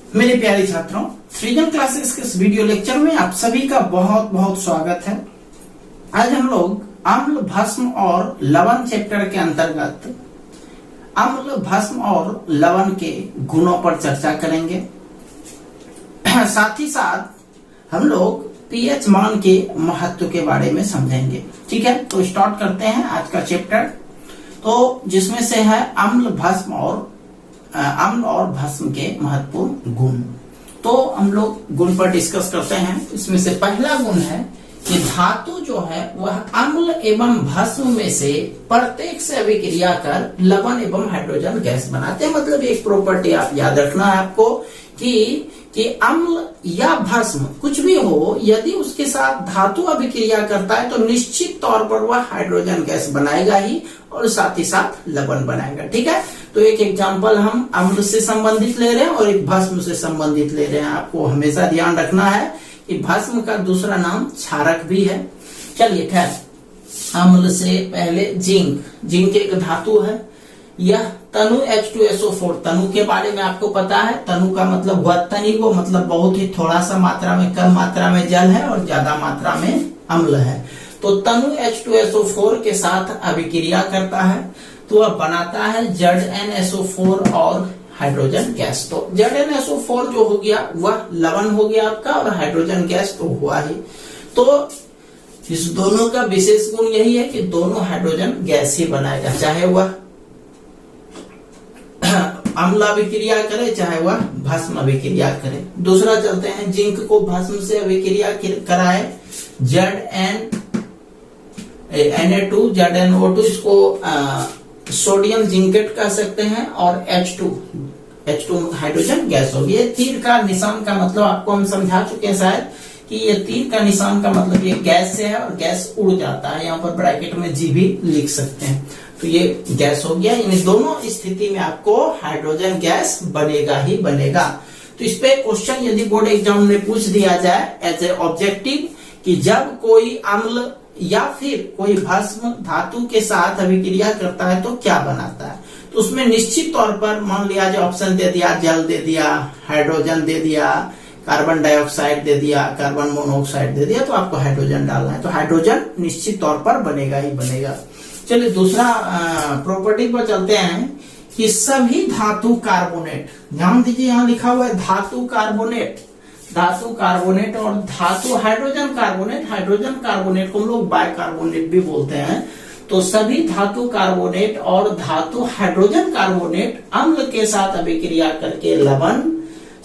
मेरे प्यारे छात्रों, सृजन क्लासेस के इस वीडियो लेक्चर में आप सभी का बहुत बहुत स्वागत है। आज हम लोग अम्ल, भस्म और लवण चैप्टर के अंतर्गत अम्ल, भस्म और लवण के गुणों पर चर्चा करेंगे। साथ ही साथ हम लोग पीएच मान के महत्व के बारे में समझेंगे। ठीक है, तो स्टार्ट करते हैं आज का चैप्टर, तो जिसमें से है अम्ल, भस्म और भस्म के महत्वपूर्ण गुण। तो हम लोग गुण पर डिस्कस करते हैं। इसमें से पहला गुण है कि धातु जो है वह अम्ल एवं भस्म में से प्रत्येक से अभिक्रिया कर लवण एवं हाइड्रोजन गैस बनाते हैं। मतलब एक प्रॉपर्टी आप याद रखना है आपको कि अम्ल या भस्म कुछ भी हो, यदि उसके साथ धातु अभिक्रिया करता है तो निश्चित तौर पर वह हाइड्रोजन गैस बनाएगा ही और साथ ही साथ लवण बनाएगा। ठीक है, तो एक एग्जांपल हम अम्ल से संबंधित ले रहे हैं और एक भस्म से संबंधित ले रहे हैं। आपको हमेशा ध्यान रखना है कि भस्म का दूसरा नाम क्षारक भी है। चलिए खैर, अम्ल से पहले जिंक एक धातु है। यह तनु H2SO4 तनु के बारे में आपको पता है। तनु का मतलब हुआ तनिगो, मतलब बहुत ही थोड़ा सा मात्रा में, कम मात्रा में जल है और ज्यादा मात्रा में अम्ल है। तो तनु H2SO4 के साथ अभिक्रिया करता है तो वह बनाता है ZnSO4 और हाइड्रोजन गैस। तो ZnSO4 जो हो गया वह लवण हो गया आपका और हाइड्रोजन गैस तो हुआ ही। तो इस दोनों का विशेष गुण यही है कि दोनों हाइड्रोजन गैस ही बनाएगा, चाहे वह अम्ल अभिक्रिया करे चाहे वह भस्म अभिक्रिया करे। दूसरा चलते हैं, जिंक को भस्म से अभिक्रिया कराए Na2 ZnO2, इसको सोडियम जिंकेट कह सकते हैं और H2 हाइड्रोजन गैस होगी। ये तीर का निशान का मतलब आपको हम समझा चुके हैं शायद कि ये तीर का निशान का मतलब ये गैस से है और गैस उड़ जाता है। यहाँ पर ब्रैकेट में जी भी लिख सकते हैं। तो ये गैस हो गया। इन दोनों स्थिति में आपको हाइड्रोजन गैस बनेगा ही बनेगा। तो इस पे क्वेश्चन यदि बोर्ड एग्जाम में पूछ दिया जाए एज ए ऑब्जेक्टिव कि जब कोई अम्ल या फिर कोई भस्म धातु के साथ अभिक्रिया करता है तो क्या बनाता है, तो उसमें निश्चित तौर पर मान लिया जो ऑप्शन दे दिया, जल दे दिया, हाइड्रोजन दे दिया, कार्बन डाइऑक्साइड दे दिया, कार्बन मोनोऑक्साइड दे दिया, तो आपको हाइड्रोजन डालना है। तो हाइड्रोजन निश्चित तौर पर बनेगा ही बनेगा। चलिए दूसरा प्रॉपर्टी पर चलते हैं कि सभी धातु कार्बोनेट, ध्यान दीजिए यहाँ लिखा हुआ है धातु कार्बोनेट और धातु हाइड्रोजन कार्बोनेट को हम लोग बाइकार्बोनेट भी बोलते हैं। तो सभी धातु कार्बोनेट और धातु हाइड्रोजन कार्बोनेट अम्ल के साथ अभिक्रिया करके लवण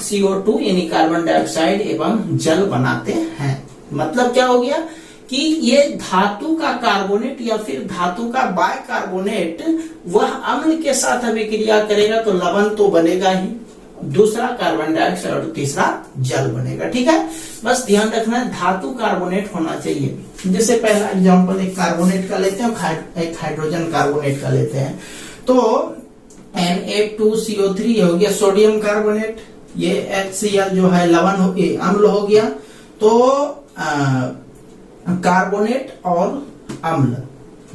CO2 यानी कार्बन डाइऑक्साइड एवं जल बनाते हैं। मतलब क्या हो गया कि ये धातु का कार्बोनेट या फिर धातु का बाइकार्बोनेट वह अम्ल के साथ अभिक्रिया करेगा तो लवण तो बनेगा ही, दूसरा कार्बन डाइऑक्साइड और तीसरा जल बनेगा। ठीक है, बस ध्यान रखना है धातु कार्बोनेट होना चाहिए। जैसे पहला एग्जांपल एक कार्बोनेट का लेते हैं, एक हाइड्रोजन कार्बोनेट का लेते हैं। तो Na2CO3 हो गया सोडियम कार्बोनेट, ये HCl जो है लवण हो गया, अम्ल हो गया। तो कार्बोनेट और अम्ल,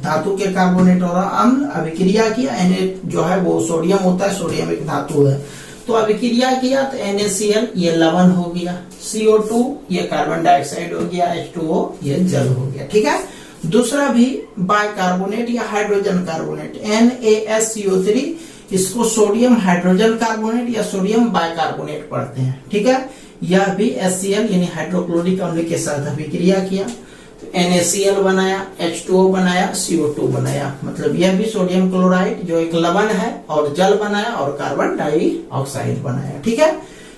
धातु के कार्बोनेट और अम्ल अभिक्रिया किया। Na जो है वो सोडियम होता है, सोडियम एक धातु है, तो अभिक्रिया किया तो NaCl ये लवण हो गया, CO2 ये कार्बन डाइऑक्साइड हो गया, H2O ये जल हो गया। ठीक है, दूसरा भी बाइकार्बोनेट या हाइड्रोजन कार्बोनेट NaSCO3, इसको सोडियम हाइड्रोजन कार्बोनेट या सोडियम बाइकार्बोनेट पढ़ते हैं। ठीक है, यह भी HCl यानी हाइड्रोक्लोरिक अम्ल के साथ अभिक्रिया किया तो NaCl बनाया, H2O बनाया, CO2 बनाया। मतलब यह भी सोडियम क्लोराइड जो एक लवण है और जल बनाया और कार्बन डाइऑक्साइड बनाया। ठीक है,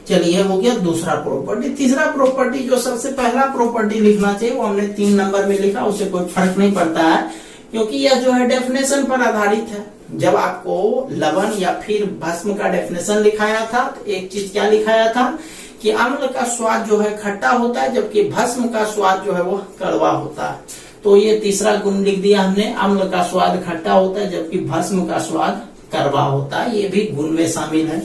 चलिए हो गया दूसरा प्रॉपर्टी। तीसरा प्रॉपर्टी जो सबसे पहला प्रॉपर्टी लिखना चाहिए वो हमने 3 नंबर में लिखा, उससे कोई फर्क नहीं पड़ता है क्योंकि यह जो है डेफिनेशन पर आधारित है। जब आपको लवण या फिर भस्म का डेफिनेशन लिखाया था तो एक चीज क्या लिखाया था कि अम्ल का स्वाद जो है खट्टा होता है जबकि भस्म का स्वाद जो है वो कड़वा होता है। तो ये तीसरा गुण लिख दिया हमने, अम्ल का स्वाद खट्टा होता है जबकि भस्म का स्वाद कड़वा होता है, ये भी गुण में शामिल है।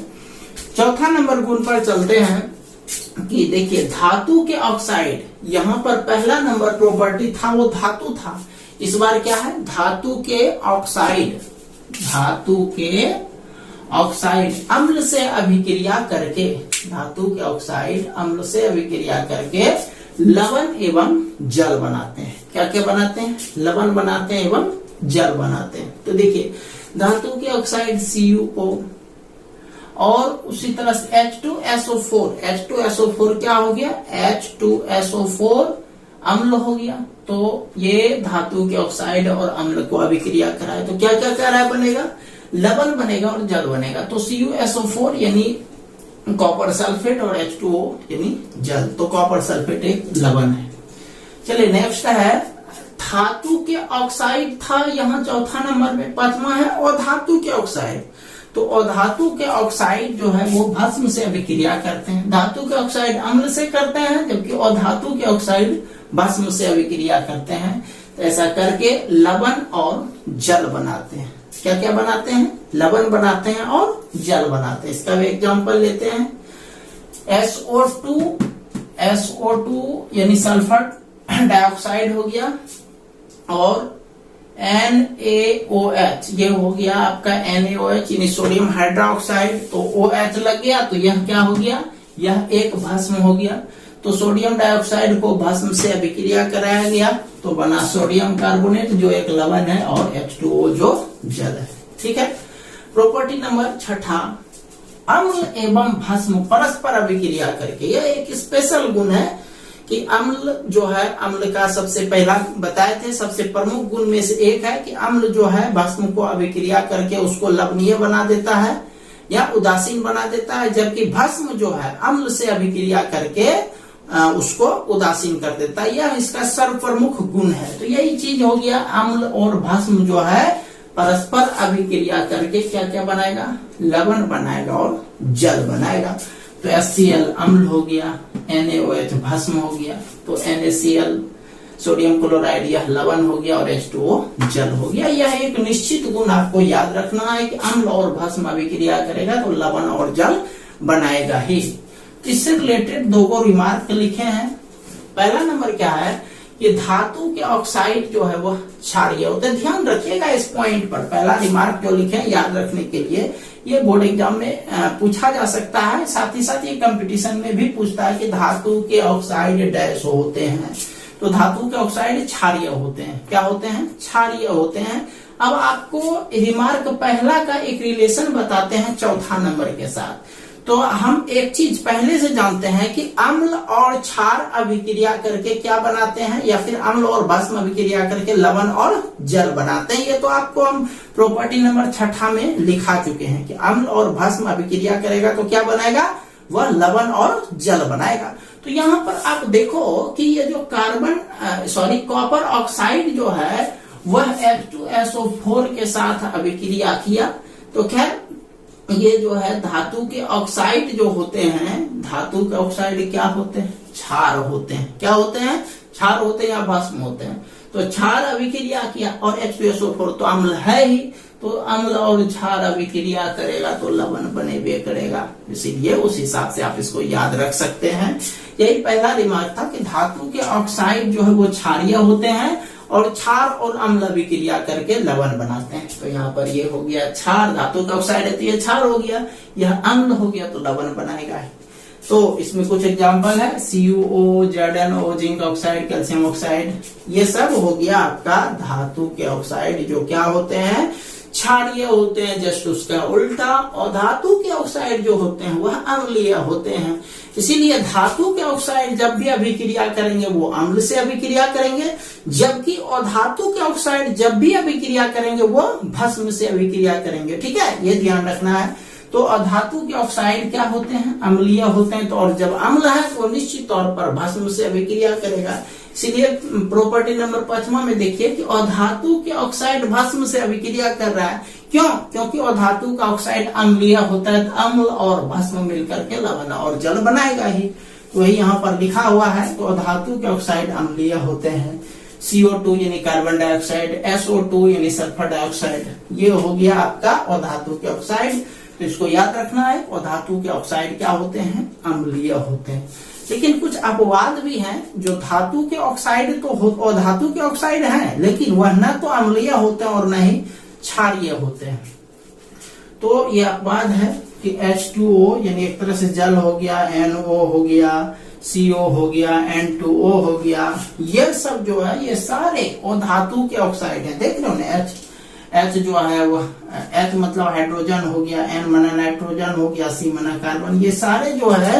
चौथा नंबर गुण पर चलते हैं कि देखिए धातु के ऑक्साइड, यहाँ पर पहला नंबर प्रॉपर्टी था वो धातु था, इस बार क्या है धातु के ऑक्साइड ऑक्साइड अम्ल से अभिक्रिया करके धातु के ऑक्साइड अम्ल से अभिक्रिया करके लवण एवं जल बनाते हैं। क्या क्या बनाते हैं? लवण बनाते हैं एवं जल बनाते हैं। तो देखिए धातु के ऑक्साइड CuO और उसी तरह से H2SO4, H2SO4 क्या हो गया? H2SO4 अम्ल हो गया। तो ये धातु के ऑक्साइड और अम्ल को अभिक्रिया कराए तो क्या क्या कह रहा है? बनेगा लवण बनेगा और जल बनेगा। तो CuSO4 यानी कॉपर सल्फेट और H2O यानी जल। तो कॉपर सल्फेट एक लवण है। चलिए नेक्स्ट है धातु के ऑक्साइड था यहाँ चौथा नंबर में। पांचवा है अधातु के ऑक्साइड। तो अधातु के ऑक्साइड जो है वो भस्म से अभिक्रिया करते हैं। धातु के ऑक्साइड अम्ल से करते हैं जबकि अधातु के ऑक्साइड भस्म से अभिक्रिया करते हैं। तो ऐसा करके लवण और जल बनाते हैं। क्या क्या बनाते हैं? लवण बनाते हैं और जल बनाते हैं। इसका भी एग्जांपल लेते हैं। SO2 यानी सल्फर डाइऑक्साइड हो गया और NaOH ये हो गया आपका NaOH यानी सोडियम हाइड्रोक्साइड। तो OH लग गया तो यह क्या हो गया? यह एक भस्म हो गया। तो सोडियम डाइऑक्साइड को भस्म से अभिक्रिया कराया गया तो बना सोडियम कार्बोनेट जो एक लवण है और H2O जो जल है। ठीक है। प्रॉपर्टी नंबर छठा, अम्ल एवं भस्म परस्पर अभिक्रिया करके। यह एक स्पेशल गुण है कि अम्ल जो है, अम्ल का सबसे पहला बताए थे सबसे प्रमुख गुण में से एक है कि अम्ल जो है भस्म को अभिक्रिया करके उसको लवणीय बना देता है या उदासीन बना देता है, जबकि भस्म जो है अम्ल से अभिक्रिया करके उसको उदासीन कर देता है। यह इसका सर्वप्रमुख गुण है। तो यही चीज हो गया, अम्ल और भस्म जो है परस्पर अभिक्रिया करके क्या क्या बनाएगा? लवण बनाएगा और जल बनाएगा। तो HCl अम्ल हो गया, NaOH भस्म हो गया, तो NaCl सोडियम क्लोराइड यह लवण हो गया और H2O जल हो गया। यह एक निश्चित गुण आपको याद रखना है कि अम्ल और भस्म अभिक्रिया करेगा तो लवण और जल बनाएगा ही। इससे रिलेटेड दो रिमार्क लिखे हैं। पहला नंबर क्या है कि धातु के ऑक्साइड जो है वह क्षारीय होते हैं। ध्यान रखिएगा इस पॉइंट पर। पहला रिमार्क जो लिखे हैं याद रखने के लिए, ये बोर्ड एग्जाम में पूछा जा सकता है। साथ ही साथ ये कंपटीशन में भी पूछता है कि धातु के ऑक्साइड डैश होते हैं। तो धातु के ऑक्साइड क्षारीय होते हैं। क्या होते हैं? क्षारीय होते हैं। अब आपको रिमार्क पहला का एक रिलेशन बताते हैं चौथा नंबर के साथ। तो हम एक चीज पहले से जानते हैं कि अम्ल और क्षार अभिक्रिया करके क्या बनाते हैं, या फिर अम्ल और भस्म अभिक्रिया करके लवण और जल बनाते हैं। ये तो आपको हम प्रॉपर्टी नंबर छठा में लिखा चुके हैं कि अम्ल और भस्म अभिक्रिया करेगा तो क्या बनाएगा? वह लवण और जल बनाएगा। तो यहाँ पर आप देखो कि ये जो कॉपर ऑक्साइड जो है वह H2SO4 के साथ अभिक्रिया किया। तो खैर ये जो है धातु के ऑक्साइड जो होते हैं, धातु के ऑक्साइड क्या होते हैं? क्षार होते हैं। क्या होते हैं? क्षार होते हैं या भस्म होते हैं। तो क्षार अभिक्रिया किया और H2SO4 तो अम्ल है ही, तो अम्ल और क्षार अभिक्रिया करेगा तो लवण बनेबे करेगा। इसीलिए उस हिसाब से आप इसको याद रख सकते हैं। यही पहला रिमार्क था कि धातु के ऑक्साइड जो है वो क्षारीय होते हैं और क्षार और अम्ल अभिक्रिया करके लवण बनाते हैं। तो यहाँ पर ये हो गया क्षार, धातु का ऑक्साइड है तो ये क्षार हो गया, यह अम्ल हो गया तो लवण बनाएगा। तो इसमें कुछ एग्जांपल है, CuO, ZnO, zinc oxide, calcium oxide, ये सब हो गया आपका धातु के ऑक्साइड जो क्या होते हैं? क्षारीय होते हैं। जस्ट उसका उल्टा, और धातु के ऑक्साइड जो होते हैं वह अम्लीय होते हैं। इसीलिए धातु के ऑक्साइड जब भी अभिक्रिया करेंगे वो अम्ल से अभिक्रिया करेंगे, जबकि अधातु के ऑक्साइड जब भी अभिक्रिया करेंगे वो भस्म से अभिक्रिया करेंगे। ठीक है, ये ध्यान रखना है। तो अधातु के ऑक्साइड क्या होते हैं? अम्लीय होते हैं। तो और जब अम्ल है तो निश्चित तौर पर भस्म से अभिक्रिया करेगा। इसीलिए प्रॉपर्टी नंबर 5वां में देखिए कि अधातु के ऑक्साइड भस्म से अभिक्रिया कर रहा है। क्यों? क्योंकि अधातु का ऑक्साइड अम्लीय होता है, तो अम्ल और भस्म मिलकर के लवण और जल बनाएगा ही। तो वही यहाँ पर लिखा हुआ है। तो अधातु के ऑक्साइड अम्लीय होते हैं। CO2 यानी कार्बन डाइऑक्साइड, SO2 यानी सल्फर डाइऑक्साइड, ये हो गया आपका अधातु के ऑक्साइड। तो इसको याद रखना है। अधातु के ऑक्साइड क्या होते हैं? अम्लीय होते हैं। लेकिन कुछ अपवाद भी हैं, जो धातु के ऑक्साइड तो अधातु के ऑक्साइड हैं, लेकिन वह न तो अम्लीय होते हैं और न ही क्षारीय होते हैं। तो ये अपवाद है। कि H2O यानी एक तरह से जल हो गया, NO हो गया, CO हो गया, N2O हो गया, ये सब जो है ये सारे वो धातु के ऑक्साइड है। देख रहे हो ना, H जो है वो H मतलब हाइड्रोजन हो गया, N माना नाइट्रोजन हो गया, C माना कार्बन, ये सारे जो है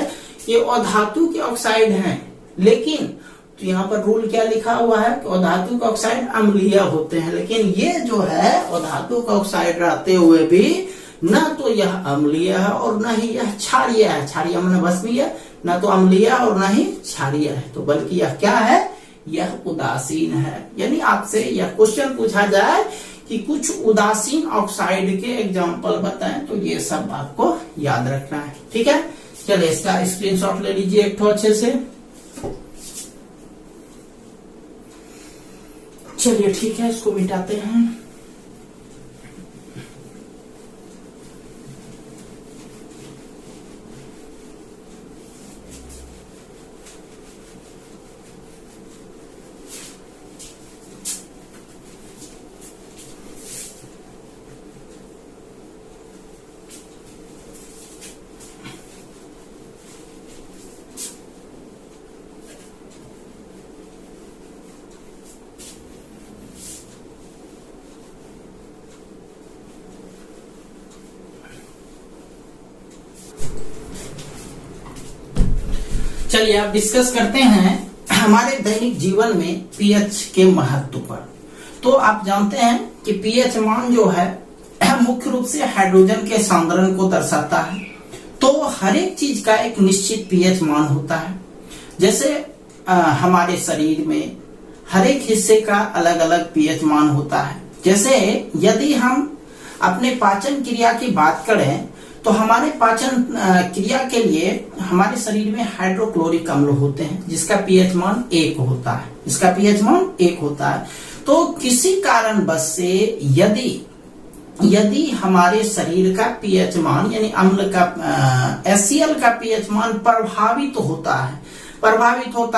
ये अधातु के ऑक्साइड हैं। लेकिन तो यहाँ पर रूल क्या लिखा हुआ है कि अधातु के ऑक्साइड अम्लीय होते हैं, लेकिन ये जो है अधातु का ऑक्साइड रहते हुए भी न तो यह अम्लीय है और न ही यह क्षारीय है। क्षारीय माने भस्मीय, न तो अम्लीय और न ही क्षारीय है, तो बल्कि यह क्या है, यह उदासीन है। यानी आपसे यह क्वेश्चन पूछा जाए कि कुछ उदासीन ऑक्साइड के एग्जाम्पल बताएं, तो ये सब आपको याद रखना है। ठीक है, चलिए इसका स्क्रीनशॉट ले लीजिए एक ठो अच्छे से। चलिए ठीक है, इसको मिटाते हैं। चलिए आप डिस्कस करते हैं हमारे दैनिक जीवन में पीएच के महत्व पर। तो आप जानते हैं कि पीएच मान जो है मुख्य रूप से हाइड्रोजन के सांद्रण को दर्शाता है। तो हर एक चीज का एक निश्चित पीएच मान होता है। जैसे हमारे शरीर में हर एक हिस्से का अलग अलग पीएच मान होता है। जैसे यदि हम अपने पाचन क्रिया की बात करें तो हमारे पाचन क्रिया के लिए हमारे शरीर में हाइड्रोक्लोरिक अम्ल होते हैं जिसका पीएच मान 1 होता है, इसका पीएच मान 1 होता है। तो किसी कारणवश से यदि हमारे शरीर का पीएच मान यानी अम्ल का HCl का पीएच मान प्रभावित होता है,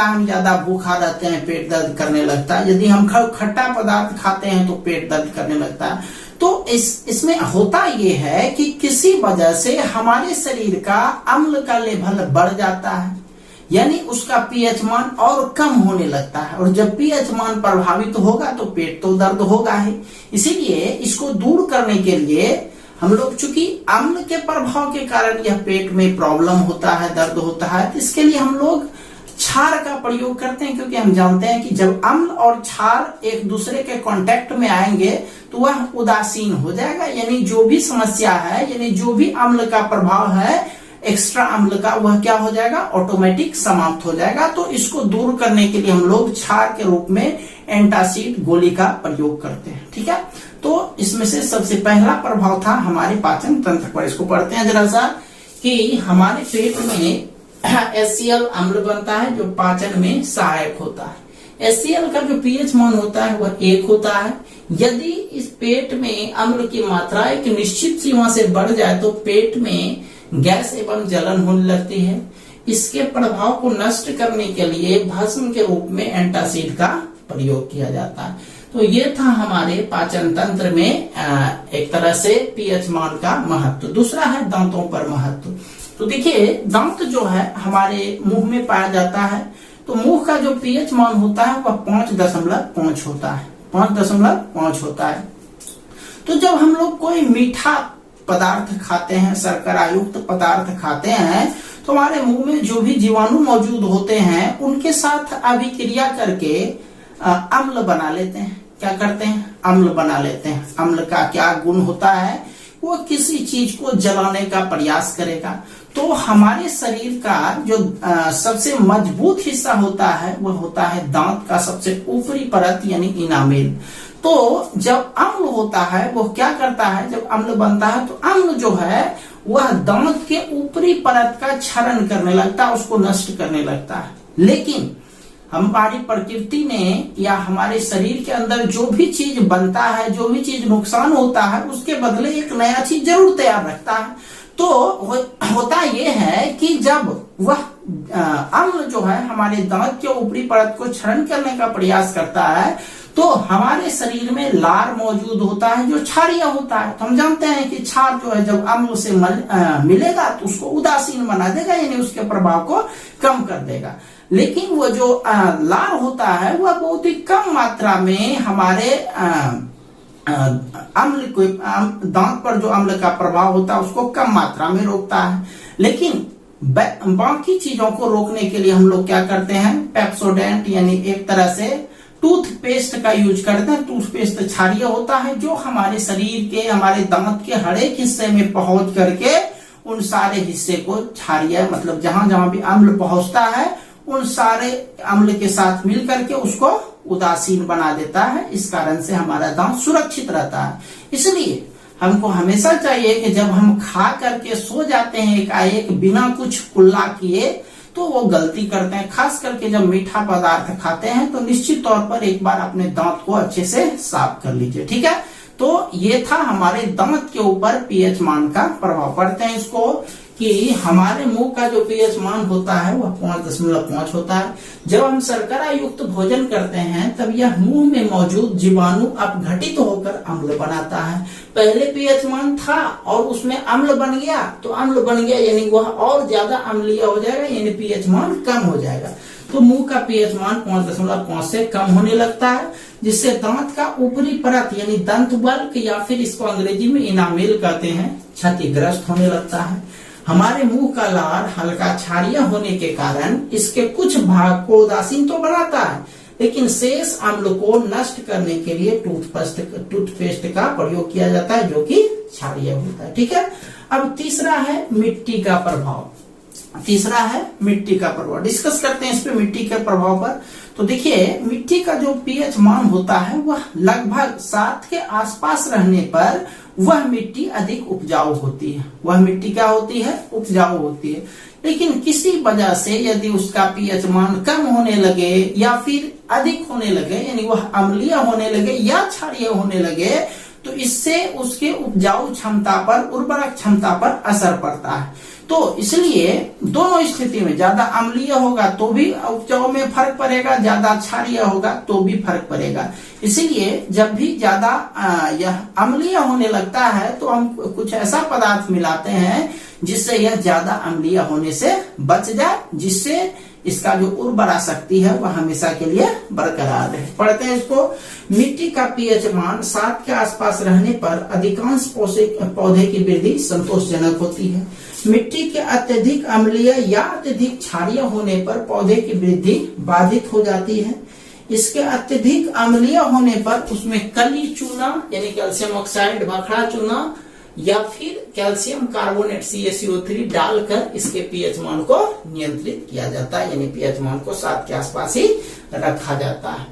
हम ज्यादा भूखा रहते हैं, पेट दर्द करने लगता है। यदि हम खट्टा पदार्थ खाते हैं तो पेट दर्द करने लगता है। तो इसमें होता यह है कि किसी वजह से हमारे शरीर का अम्ल का लेवल बढ़ जाता है, यानी उसका पीएच मान और कम होने लगता है। और जब पीएच मान प्रभावित होगा तो पेट तो दर्द होगा ही। इसीलिए इसको दूर करने के लिए हम लोग, चूंकि अम्ल के प्रभाव के कारण यह पेट में प्रॉब्लम होता है, दर्द होता है, तो इसके लिए हम लोग क्षार का प्रयोग करते हैं। क्योंकि हम जानते हैं कि जब अम्ल और क्षार एक दूसरे के कांटेक्ट में आएंगे तो वह उदासीन हो जाएगा, यानी जो भी समस्या है, यानी जो भी अम्ल का प्रभाव है एक्स्ट्रा अम्ल का, वह क्या हो जाएगा, ऑटोमेटिक समाप्त हो जाएगा। तो इसको दूर करने के लिए हम लोग क्षार के रूप में एंटासिड गोली का प्रयोग करते हैं। ठीक है, तो इसमें से सबसे पहला प्रभाव था हमारे पाचन तंत्र पर। इसको पढ़ते हैं जरा सा कि हमारे पेट में HCl अम्ल बनता है जो पाचन में सहायक होता है। HCl का जो पीएच मान होता है वह 1 होता है। यदि इस पेट में अम्ल की मात्रा एक निश्चित सीमा से बढ़ जाए तो पेट में गैस एवं जलन होने लगती है। इसके प्रभाव को नष्ट करने के लिए भस्म के रूप में एंटासिड का प्रयोग किया जाता है। तो ये था हमारे पाचन तंत्र में एक तरह से पीएच मान का महत्व। दूसरा है दांतों पर महत्व। तो देखिए, दांत जो है हमारे मुंह में पाया जाता है। तो मुंह का जो पीएच मान होता है वह 5.5 होता है, 5.5 होता है। तो जब हम लोग कोई मीठा पदार्थ खाते हैं, शर्करा युक्त पदार्थ खाते हैं, तो हमारे मुंह में जो भी जीवाणु मौजूद होते हैं उनके साथ अभिक्रिया करके अम्ल बना लेते हैं। क्या करते हैं, अम्ल बना लेते हैं। अम्ल का क्या गुण होता है, वो किसी चीज को जलाने का प्रयास करेगा। तो हमारे शरीर का जो सबसे मजबूत हिस्सा होता है वह होता है दांत का सबसे ऊपरी परत यानी इनामेल। तो जब अम्ल होता है वो क्या करता है, जब अम्ल बनता है तो अम्ल जो है वह दांत के ऊपरी परत का क्षरण करने लगता है, उसको नष्ट करने लगता है। लेकिन हमारी प्रकृति ने या हमारे शरीर के अंदर जो भी चीज बनता है, जो भी चीज नुकसान होता है, उसके बदले एक नया चीज जरूर तैयार रखता है। तो होता यह है कि जब वह अम्ल जो है हमारे दांत के ऊपरी परत को क्षरण करने का प्रयास करता है तो हमारे शरीर में लार मौजूद होता है जो क्षारीय होता है। तो हम जानते हैं कि क्षार जो है जब अम्ल से मिलेगा तो उसको उदासीन बना देगा, यानी उसके प्रभाव को कम कर देगा। लेकिन वो जो लार होता है वह बहुत ही कम मात्रा में हमारे अम्ल को, दांत पर जो अम्ल का प्रभाव होता है उसको कम मात्रा में रोकता है। लेकिन बाकी चीजों को रोकने के लिए हम लोग क्या करते हैं, पेप्सोडेंट यानी एक तरह से टूथपेस्ट का यूज करते हैं। टूथपेस्ट क्षारीय होता है जो हमारे शरीर के, हमारे दांत के हर एक हिस्से में पहुंच करके उन सारे हिस्से को क्षारीय, मतलब जहां जहां भी अम्ल पहुंचता है उन सारे अम्ल के साथ मिल करके उसको उदासीन बना देता है। इस कारण से हमारा दांत सुरक्षित रहता है। इसलिए हमको हमेशा चाहिए कि जब हम खा करके सो जाते हैं एकाएक बिना कुछ कुल्ला किए, तो वो गलती करते हैं। खास करके जब मीठा पदार्थ खाते हैं तो निश्चित तौर पर एक बार अपने दांत को अच्छे से साफ कर लीजिए, ठीक है। तो ये था हमारे दांत के ऊपर पीएच मान का प्रभाव। पढ़ते हैं इसको कि हमारे मुंह का जो पीएच मान होता है वह 5.5 होता है। जब हम शर्करा युक्त भोजन करते हैं तब यह मुंह में मौजूद जीवाणु अपघटित होकर अम्ल बनाता है। पहले पीएच मान था और उसमें अम्ल बन गया, तो अम्ल बन गया यानी वह और ज्यादा अम्लीय हो जाएगा, यानी पीएच मान कम हो जाएगा। तो मुंह का पीएच मान 5.5 से कम होने लगता है, जिससे दांत का ऊपरी परत यानी दंत बल्क या फिर इसको अंग्रेजी में इनामेल कहते हैं क्षतिग्रस्त होने लगता है। हमारे मुंह का लार हल्का क्षारीय होने के कारण इसके कुछ भाग को उदासीन तो बनाता है, लेकिन शेष अम्ल को नष्ट करने के लिए टूथपेस्ट का प्रयोग किया जाता है जो कि क्षारीय होता है, ठीक है। अब तीसरा है मिट्टी का प्रभाव। तीसरा है मिट्टी का प्रभाव। डिस्कस करते हैं इस पे मिट्टी के प्रभाव पर। तो देखिए, मिट्टी का जो पीएच मान होता है वह लगभग 7 के आसपास रहने पर वह मिट्टी अधिक उपजाऊ होती है। वह मिट्टी क्या होती है, उपजाऊ होती है। लेकिन किसी वजह से यदि उसका पीएच मान कम होने लगे या फिर अधिक होने लगे, यानी वह अम्लीय होने लगे या क्षारीय होने लगे, तो इससे उसके उपजाऊ क्षमता पर, उर्वरक क्षमता पर असर पड़ता है। तो इसलिए दोनों स्थिति में ज्यादा अम्लीय होगा तो भी उपजाऊ में फर्क पड़ेगा, ज्यादा क्षारीय होगा तो भी फर्क पड़ेगा। इसीलिए जब भी ज्यादा यह अम्लीय होने लगता है तो हम कुछ ऐसा पदार्थ मिलाते हैं जिससे यह ज्यादा अम्लीय होने से बच जाए, जिससे इसका जो उर्वरा शक्ति है वह हमेशा के लिए बरकरार रहे। पढ़ते हैं इसको। मिट्टी का पीएच मान 7 के आसपास रहने पर अधिकांश पौधे की वृद्धि संतोषजनक होती है। मिट्टी के अत्यधिक अम्लीय या अत्यधिक क्षारीय होने पर पौधे की वृद्धि बाधित हो जाती है। इसके अत्यधिक अम्लीय होने पर उसमें कली चूना यानी कैल्शियम ऑक्साइड, बखड़ा चूना या फिर कैल्शियम कार्बोनेट CaCO3 डालकर इसके पीएच मान को नियंत्रित किया जाता है, यानी पीएच मान को 7 के आसपास ही रखा जाता है।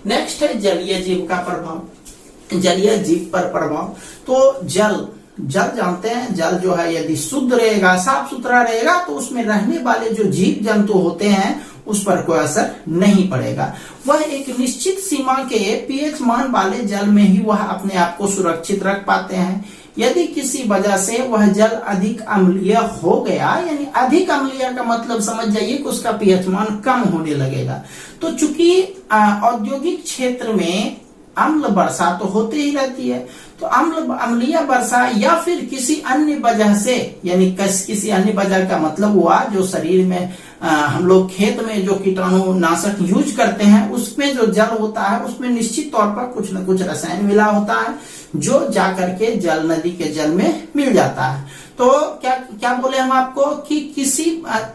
नेक्स्ट है जलीय जीव का प्रभाव। जलीय जीव पर प्रभाव। तो जल जानते हैं, जल जो है यदि शुद्ध रहेगा, साफ सुथरा रहेगा तो उसमें रहने वाले जो जीव जंतु होते हैं उस पर कोई असर नहीं पड़ेगा। वह एक निश्चित सीमा के पीएच मान वाले जल में ही वह अपने आप को सुरक्षित रख पाते हैं। यदि किसी वजह से वह जल अधिक अम्लीय हो गया, यानी अधिक अम्लीय का मतलब समझ जाइए कि उसका पीएच मान कम होने लगेगा। तो चूंकि औद्योगिक क्षेत्र में अम्ल वर्षा तो होती ही रहती है, तो अम्लीय वर्षा या फिर किसी अन्य वजह से, यानी किसी अन्य वजह का मतलब हुआ जो शरीर में हम लोग खेत में जो कीटाणु नाशक यूज करते हैं उसमें जो जल होता है उसमें निश्चित तौर पर कुछ न कुछ रसायन मिला होता है जो जाकर के जल, नदी के जल में मिल जाता है। तो क्या बोले हम आपको कि किसी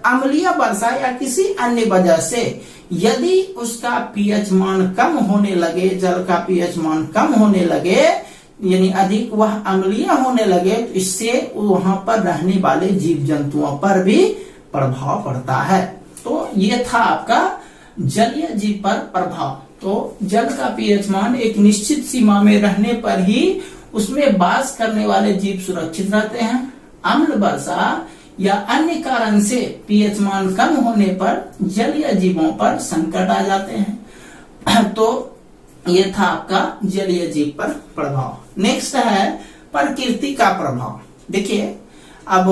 अम्लीय वर्षा या किसी अन्य वजह से यदि उसका पीएच मान कम होने लगे, जल का पीएच मान कम होने लगे, यानी अधिक वह अम्लीय होने लगे, तो इससे वहां पर रहने वाले जीव जंतुओं पर भी प्रभाव पड़ता है। तो ये था आपका जलीय जीव पर प्रभाव। तो जल का पीएच मान एक निश्चित सीमा में रहने पर ही उसमें वास करने वाले जीव सुरक्षित रहते हैं। अम्ल वर्षा या अन्य कारण से पीएच मान कम होने पर जलीय जीवों पर संकट आ जाते हैं। तो ये था आपका जलीय जीव पर प्रभाव। नेक्स्ट है प्रकृति का प्रभाव। देखिए, अब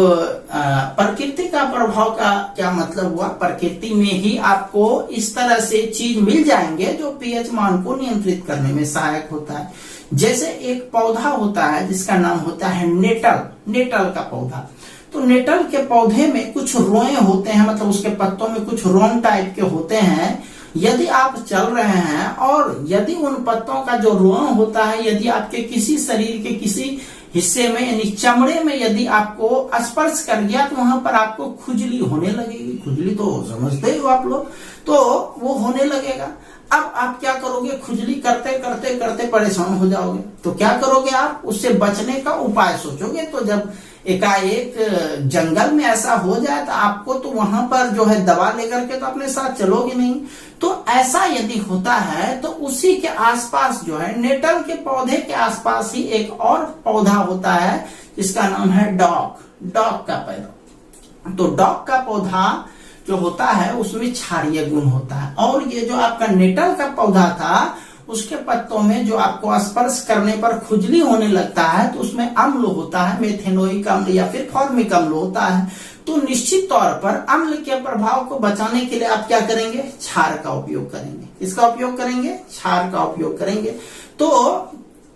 प्रकृति का प्रभाव का क्या मतलब हुआ, प्रकृति में ही आपको इस तरह से चीज मिल जाएंगे जो पीएच मान को नियंत्रित करने में सहायक होता है। जैसे एक पौधा होता है जिसका नाम होता है नेटल, नेटल का पौधा। तो नेटल के पौधे में कुछ रोए होते हैं, मतलब उसके पत्तों में कुछ रोम टाइप के होते हैं। यदि आप चल रहे हैं और यदि उन पत्तों का जो रोम होता है यदि आपके किसी शरीर के किसी हिस्से में यानी चमड़े में यदि आपको स्पर्श कर गया तो वहां पर आपको खुजली होने लगेगी। खुजली तो समझते हो आप लोग, तो वो होने लगेगा। अब आप क्या करोगे, खुजली करते करते करते परेशान हो जाओगे, तो क्या करोगे आप, उससे बचने का उपाय सोचोगे। तो जब एकाएक जंगल में ऐसा हो जाए तो आपको तो वहां पर जो है दवा लेकर के तो अपने साथ चलोगे नहीं। तो ऐसा यदि होता है तो उसी के आसपास जो है नेटल के पौधे के आसपास ही एक और पौधा होता है जिसका नाम है डॉग, डॉग का पौधा। तो डॉग का पौधा जो होता है उसमें क्षारीय गुण होता है। और ये जो आपका नेटल का पौधा था उसके पत्तों में जो आपको स्पर्श करने पर खुजली होने लगता है तो उसमें अम्ल होता है, मेथेनोइक अम्ल या फिर फॉर्मिक अम्ल होता है। तो निश्चित तौर पर अम्ल के प्रभाव को बचाने के लिए आप क्या करेंगे, क्षार का उपयोग करेंगे। किसका उपयोग करेंगे, क्षार का उपयोग करेंगे। तो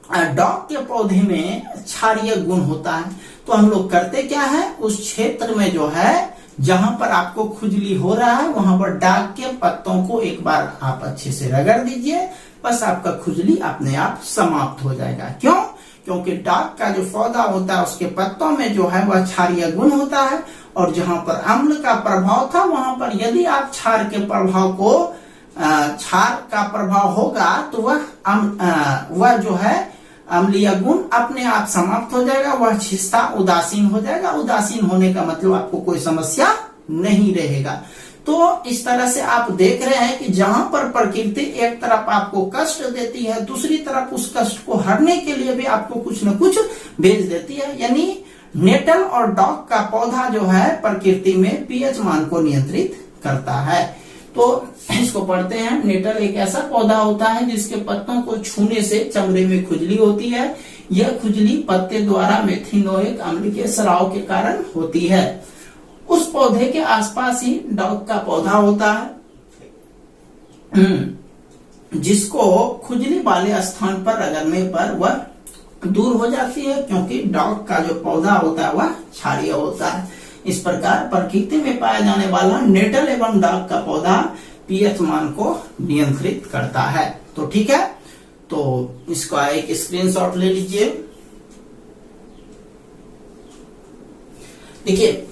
डॉग के पौधे में क्षारीय गुण होता है। तो हम लोग करते क्या है, उस क्षेत्र में जो है जहां पर आपको खुजली हो रहा है वहां पर डॉग के पत्तों को एक बार आप अच्छे से रगड़ दीजिए, बस आपका खुजली अपने आप समाप्त हो जाएगा। क्यों, क्योंकि डॉग का जो पौधा होता है उसके पत्तों में जो है वह क्षारीय गुण होता है। और जहां पर अम्ल का प्रभाव था वहां पर यदि आप क्षार के प्रभाव को, क्षार का प्रभाव होगा तो वह जो है अम्लीय गुण अपने आप समाप्त हो जाएगा, वह छिस्ता उदासीन हो जाएगा। उदासीन होने का मतलब आपको कोई समस्या नहीं रहेगा। तो इस तरह से आप देख रहे हैं कि जहां पर प्रकृति एक तरफ आपको कष्ट देती है दूसरी तरफ उस कष्ट को हरने के लिए भी आपको कुछ न कुछ भेज देती है। यानी नेटल और डॉग का पौधा जो है प्रकृति में पीएच मान को नियंत्रित करता है। तो इसको पढ़ते हैं। नेटल एक ऐसा पौधा होता है जिसके पत्तों को छूने से चमड़े में खुजली होती है। यह खुजली पत्ते द्वारा मेथिनोइक अम्ल के स्राव के कारण होती है। उस पौधे के आसपास ही डॉग का पौधा होता है जिसको खुजली वाले स्थान पर रगड़ने पर वह दूर हो जाती है, क्योंकि डॉग का जो पौधा होता है वह क्षारीय होता है। इस प्रकार प्रकृति में पाया जाने वाला नेटल एवं डॉग का पौधा पीएच मान को नियंत्रित करता है। तो ठीक है, तो इसका एक स्क्रीनशॉट ले लीजिए। देखिए,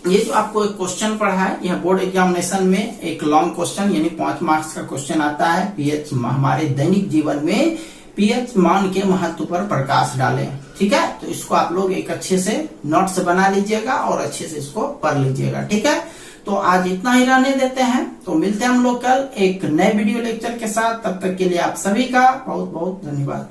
ये जो आपको एक क्वेश्चन पढ़ा है यह बोर्ड एग्जामिनेशन में एक लॉन्ग क्वेश्चन यानी 5 मार्क्स का क्वेश्चन आता है। पीएच हमारे दैनिक जीवन में पीएच मान के महत्व पर प्रकाश डालें। ठीक है, तो इसको आप लोग एक अच्छे से नोट्स बना लीजिएगा और अच्छे से इसको पढ़ लीजिएगा। ठीक है, तो आज इतना ही रहने देते हैं। तो मिलते हैं हम लोग कल एक नए वीडियो लेक्चर के साथ। तब तक के लिए आप सभी का बहुत बहुत धन्यवाद।